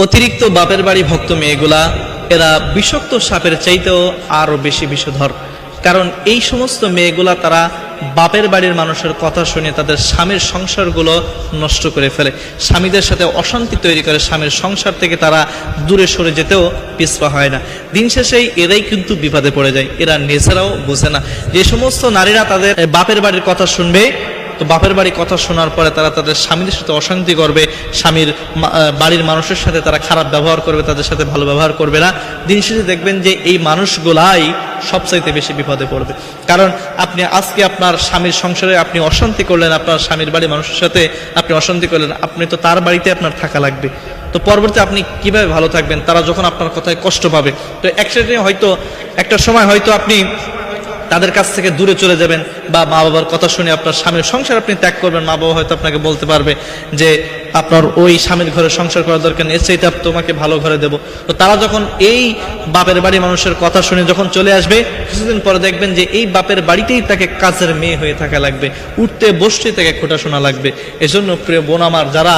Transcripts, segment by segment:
অতিরিক্ত বাপের বাড়ি ভক্ত মেয়েগুলা এরা বিষাক্ত সাপের চাইতেও আরো বেশি বিষধর। কারণ এই সমস্ত মেয়েগুলা তারা বাপের বাড়ির মানুষের কথা শুনে তাদের স্বামীর সংসারগুলো নষ্ট করে ফেলে, স্বামীদের সাথে অশান্তি তৈরি করে, স্বামীর সংসার থেকে তারা দূরে সরে যেতেও পিছপা হয় না। দিন শেষেই এরাই কিন্তু বিপদে পড়ে যায়, এরা নিজেরাও বোঝে না। যে সমস্ত নারীরা তাদের বাপের বাড়ির কথা শুনবে, তো বাপের বাড়ির কথা শোনার পরে তারা তাদের স্বামীদের সাথে অশান্তি করবে, স্বামীর বাড়ির মানুষের সাথে তারা খারাপ ব্যবহার করবে, তাদের সাথে ভালো ব্যবহার করবে না। দিন শেষে দেখবেন যে এই মানুষগুলাই সবচাইতে বেশি বিপদে পড়বে। কারণ আপনি আজকে আপনার স্বামীর সংসারে আপনি অশান্তি করলেন, আপনার স্বামীর বাড়ির মানুষের সাথে আপনি অশান্তি করলেন, আপনি তো তার বাড়িতে আপনার থাকা লাগবে। তো পরবর্তী আপনি কিভাবে ভালো থাকবেন? তারা যখন আপনার কথায় কষ্ট পাবে, তো একসাথে হয়তো একটা সময় হয়তো আপনি তাদের কাছ থেকে দূরে চলে যাবেন, বা মা বাবার কথা শুনে আপনার স্বামীর সংসার আপনি ত্যাগ করবেন। মা বাবা হয়তো আপনাকে বলতে পারবে যে আপনার ওই স্বামীর ঘরে সংসার করার দরকার নেই, এর চাইতে তোমাকে ভালো ঘরে দেবো। তো তারা যখন এই বাপের বাড়ি মানুষের কথা শুনে যখন চলে আসবে, কিছুদিন পরে দেখবেন যে এই বাপের বাড়িতেই তাকে কাজের মেয়ে হয়ে থাকা লাগবে, উঠতে বসতে তাকে খোটা শোনা লাগবে। এজন্য প্রিয় বোন আমার, যারা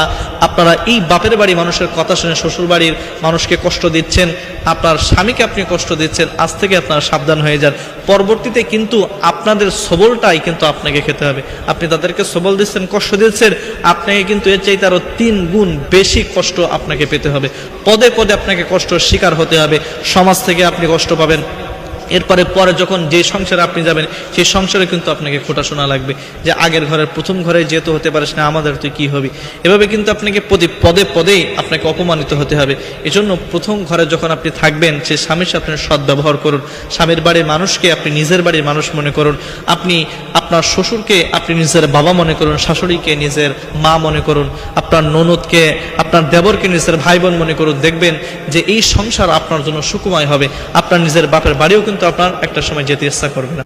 আপনারা এই বাপের বাড়ি মানুষের কথা শুনে শ্বশুর বাড়ির মানুষকে কষ্ট দিচ্ছেন, আপনার স্বামীকে আপনি কষ্ট দিচ্ছেন, আজ থেকে আপনারা সাবধান হয়ে যান। পরবর্তীতে কিন্তু আপনাদের সবলটাই কিন্তু আপনাকে খেতে হবে। আপনি তাদেরকে সবল দিচ্ছেন, কষ্ট দিচ্ছেন, আপনাকে কিন্তু এর চাইতে আরো 3 গুণ বেশি কষ্ট আপনাকে পেতে হবে। পদে পদে আপনাকে কষ্ট শিকার হতে হবে, সমাজ থেকে আপনি কষ্ট পাবেন। এরপরে যখন যে সংসারে আপনি যাবেন, সেই সংসারে কিন্তু আপনাকে খোটা শোনা লাগবে যে আগের ঘরের প্রথম ঘরে যেহেতু হতে পারিস না, আমাদের তুই কি হবি। এভাবে কিন্তু আপনাকে পদে পদেই আপনাকে অপমানিত হতে হবে। এজন্য প্রথম ঘরে যখন আপনি থাকবেন, সে স্বামীর সাথে সৎ ব্যবহার করুন। স্বামীর বাড়ির মানুষকে আপনি নিজের বাড়ির মানুষ মনে করুন। আপনি আপনার শ্বশুরকে আপনি নিজের বাবা মনে করুন, শাশুড়িকে নিজের মা মনে করুন, আপনার ননদকে, আপনার দেবরকে নিজের ভাই বোন মনে করুন। দেখবেন যে এই সংসার আপনার জন্য সুখময় হবে। আপনার নিজের বাপের বাড়িও কিন্তু আপনার একটা সময় যেতে ইচ্ছা করবে না।